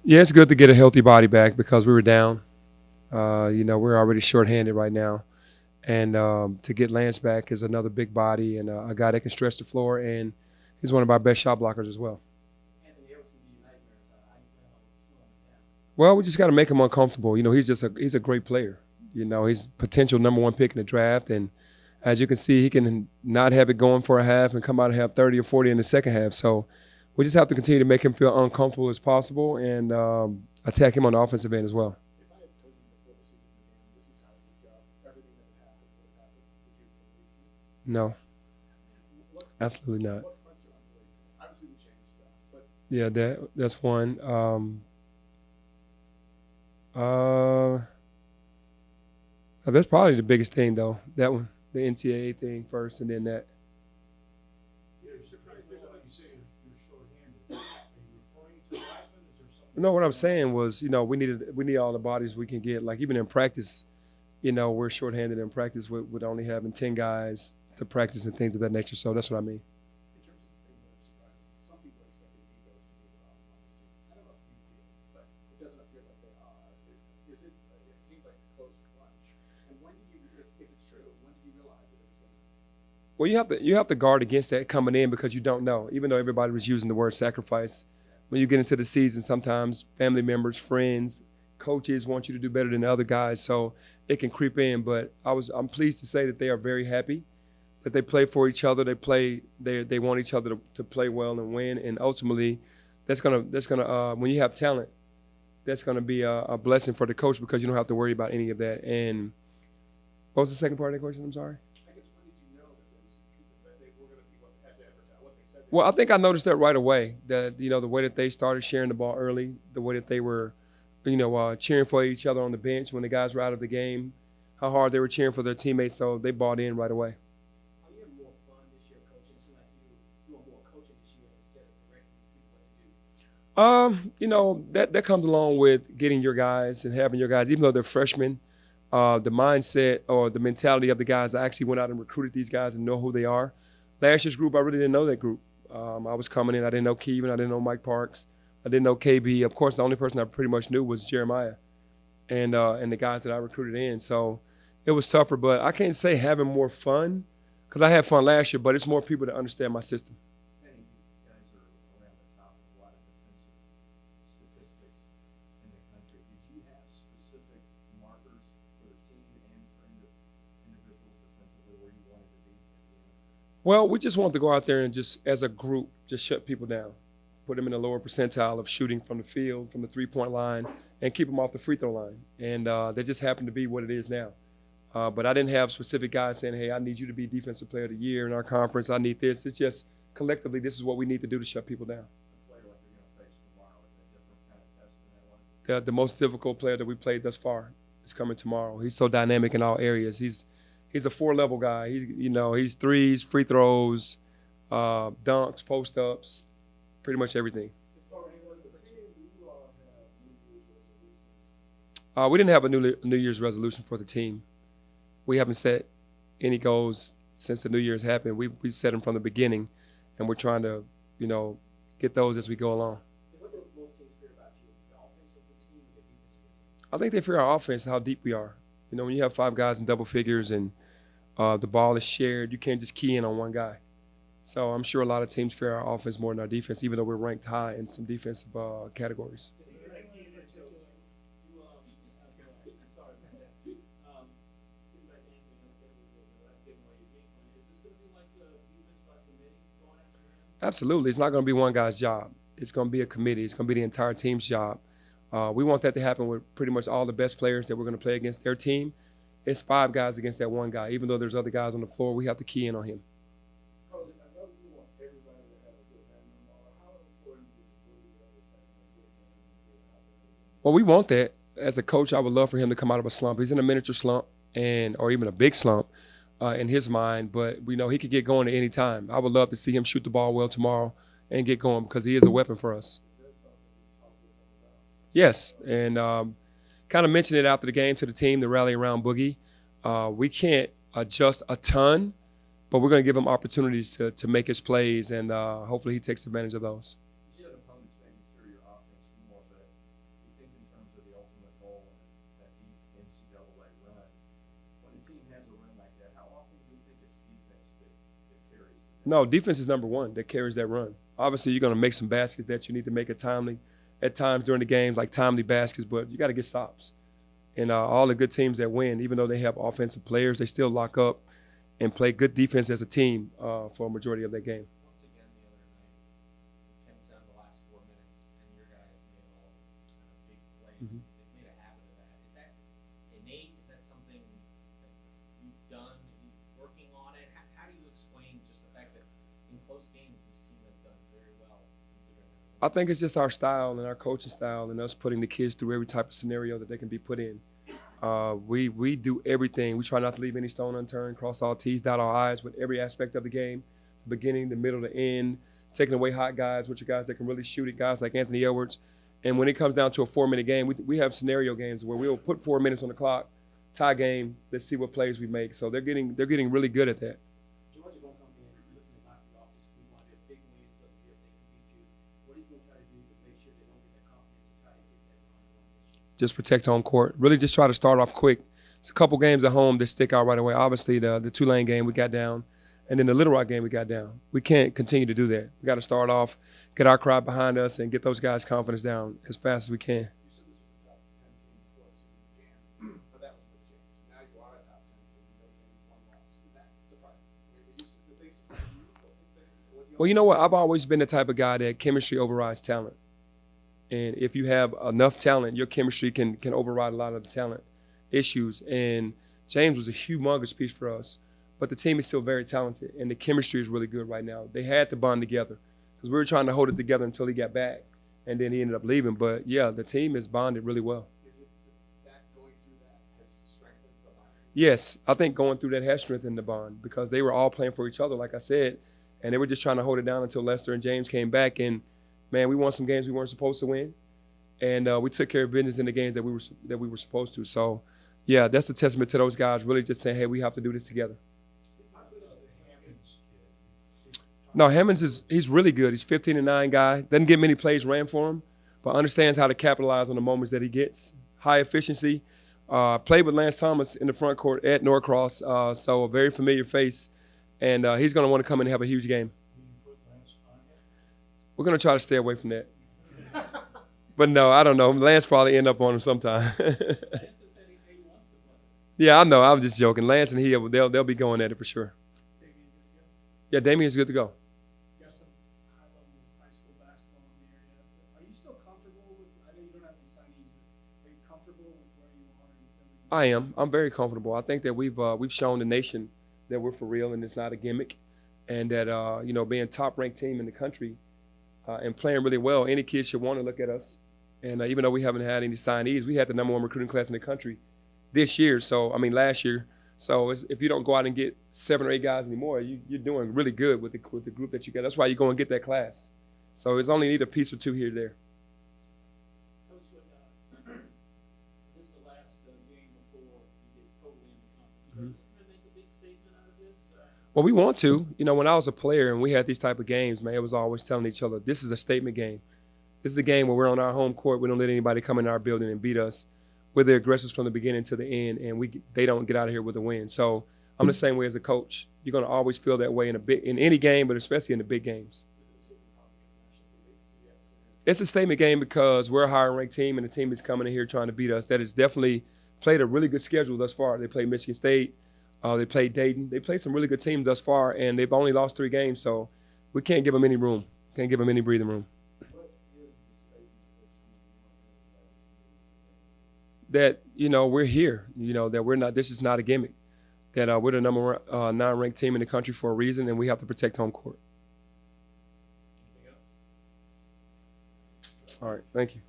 Yeah, it's good to get a healthy body back because we were down. We're already shorthanded right now. And to get Lance back is another big body and a guy that can stretch the floor. And he's one of our best shot blockers as well. Well, we just got to make him uncomfortable. He's a great player. He's potential number one pick in the draft. And as you can see, he can not have it going for a half and come out and have 30 or 40 in the second half. So we just have to continue to make him feel uncomfortable as possible and attack him on the offensive end as well. No, absolutely not. Yeah, that's one. Uh, that's probably the biggest thing, though. That one, the NCAA thing first, and then that. No, what I'm saying was, we need all the bodies we can get. Like even in practice, we're shorthanded in practice with only having 10 guys to practice and things of that nature. So that's what I mean. Well, you have to guard against that coming in because you don't know. Even though everybody was using the word sacrifice, when you get into the season, sometimes family members, friends, coaches want you to do better than the other guys, so it can creep in. But I'm pleased to say that they are very happy that they play for each other. They want each other to play well and win, and ultimately, that's gonna when you have talent, that's gonna be a blessing for the coach because you don't have to worry about any of that. And what was the second part of that question? I'm sorry. Well, I think I noticed that right away. That the way that they started sharing the ball early, the way that they were, cheering for each other on the bench when the guys were out of the game, how hard they were cheering for their teammates. So they bought in right away. That comes along with getting your guys and having your guys, even though they're freshmen. The mindset or the mentality of the guys. I actually went out and recruited these guys and know who they are. Last year's group, I really didn't know that group. I was coming in, I didn't know Kevin, I didn't know Mike Parks, I didn't know KB. Of course, the only person I pretty much knew was Jeremiah and the guys that I recruited in. So it was tougher, but I can't say having more fun because I had fun last year, but it's more people that understand my system. Well, we just wanted to go out there and just, as a group, just shut people down, put them in the lower percentile of shooting from the field, from the three-point line, and keep them off the free throw line. And that just happened to be what it is now. But I didn't have specific guys saying, hey, I need you to be Defensive Player of the Year in our conference. I need this. It's just collectively, this is what we need to do to shut people down. The most difficult player that we played thus far is coming tomorrow. He's so dynamic in all areas. He's a four-level guy. He's threes, free throws, dunks, post-ups, pretty much everything. We didn't have a New Year's resolution for the team. We haven't set any goals since the New Year's happened. We set them from the beginning, and we're trying to, you know, get those as we go along. I think they fear our offense, how deep we are. When you have five guys in double figures and the ball is shared, you can't just key in on one guy. So I'm sure a lot of teams fear our offense more than our defense, even though we're ranked high in some defensive categories. Absolutely. It's not going to be one guy's job. It's going to be a committee. It's going to be the entire team's job. We want that to happen with pretty much all the best players that we're going to play against their team. It's five guys against that one guy. Even though there's other guys on the floor, we have to key in on him. Well, we want that. As a coach, I would love for him to come out of a slump. He's in a miniature slump or even a big slump in his mind, but we know he could get going at any time. I would love to see him shoot the ball well tomorrow and get going because he is a weapon for us. Yes, and kind of mentioned it after the game to the team to rally around Boogie. We can't adjust a ton, but we're going to give him opportunities to make his plays, and hopefully he takes advantage of those. No, defense is number one that carries that run. Obviously, you're going to make some baskets that you need to make at times during the games, like timely baskets, but you got to get stops. And all the good teams that win, even though they have offensive players, they still lock up and play good defense as a team for a majority of that game. Once again, the other night, it comes down to the last 4 minutes, and your guys made all big plays. Mm-hmm. They've made a habit of that. Is that innate? Is that something that you've done, working on it? How do you explain just the fact that in close games, this team has done very well considering that? I think it's just our style and our coaching style and us putting the kids through every type of scenario that they can be put in. We do everything. We try not to leave any stone unturned, cross all T's, dot all I's with every aspect of the game, the beginning, the middle, the end, taking away hot guys, which are guys that can really shoot it, guys like Anthony Edwards. And when it comes down to a 4-minute game, we have scenario games where we'll put 4 minutes on the clock, tie game, let's see what plays we make. So they're getting really good at that. Georgia gonna come in looking to knock you off. This will be one of their big wins of the year if they can beat you. What are you gonna try to do to make sure they don't get that confidence and try to get that run going? Just protect home court. Really just try to start off quick. It's a couple games at home that stick out right away. Obviously, the Tulane game we got down, and then the Little Rock game we got down. We can't continue to do that. We got to start off, get our crowd behind us, and get those guys' confidence down as fast as we can. You said this was a top 10 team before the season began, but that was with James. Now you are a top 10 team. You know, James one loss. Is that surprising? Did they surprise you? Well, you know what? I've always been the type of guy that chemistry overrides talent. And if you have enough talent, your chemistry can override a lot of the talent issues. And James was a humongous piece for us. But the team is still very talented, and the chemistry is really good right now. They had to bond together because we were trying to hold it together until he got back, and then he ended up leaving. But, yeah, the team is bonded really well. Is it that going through that has strengthened the bond? Yes, I think going through that has strengthened the bond because they were all playing for each other, like I said, and they were just trying to hold it down until Lester and James came back. And, man, we won some games we weren't supposed to win, and we took care of business in the games that we were supposed to. So, yeah, that's a testament to those guys really just saying, hey, we have to do this together. No, Hammonds he's really good. He's 15-9 guy. Doesn't get many plays ran for him, but understands how to capitalize on the moments that he gets. High efficiency. Played with Lance Thomas in the front court at Norcross, so a very familiar face, and he's going to want to come in and have a huge game. We're going to try to stay away from that. But no, I don't know. Lance probably end up on him sometime. Yeah, I know. I'm just joking. Lance and he, they'll be going at it for sure. Yeah, Damien's good to go. Got some high-level high school basketball in the area. Are you still comfortable with? I know you don't have any signees, but are you comfortable with where you are? I am. I'm very comfortable. I think that we've shown the nation that we're for real and it's not a gimmick, and that being top-ranked team in the country and playing really well, any kid should want to look at us. And even though we haven't had any signees, we had the #1 recruiting class in the country this year. Last year. So if you don't go out and get 7 or 8 guys anymore, you're doing really good with the group that you got. That's why you go and get that class. So it's only need a piece or two here or there. Coach, this is the last game before you get totally in the conference. Are you going to make a big statement out of this? Well, we want to. When I was a player and we had these type of games, man, it was always telling each other, this is a statement game. This is a game where we're on our home court. We don't let anybody come in our building and beat us. We're the aggressors from the beginning to the end, and they don't get out of here with a win. So I'm the same way as a coach. You're going to always feel that way in any game, but especially in the big games. It's a statement game because we're a higher ranked team, and the team is coming in here trying to beat us. That has definitely played a really good schedule thus far. They played Michigan State. They played Dayton. They played some really good teams thus far, and they've only lost 3 games. So we can't give them any room. Can't give them any breathing room. That we're here, that we're not. This is not a gimmick. That we're the number 9 ranked team in the country for a reason, and we have to protect home court. All right, thank you.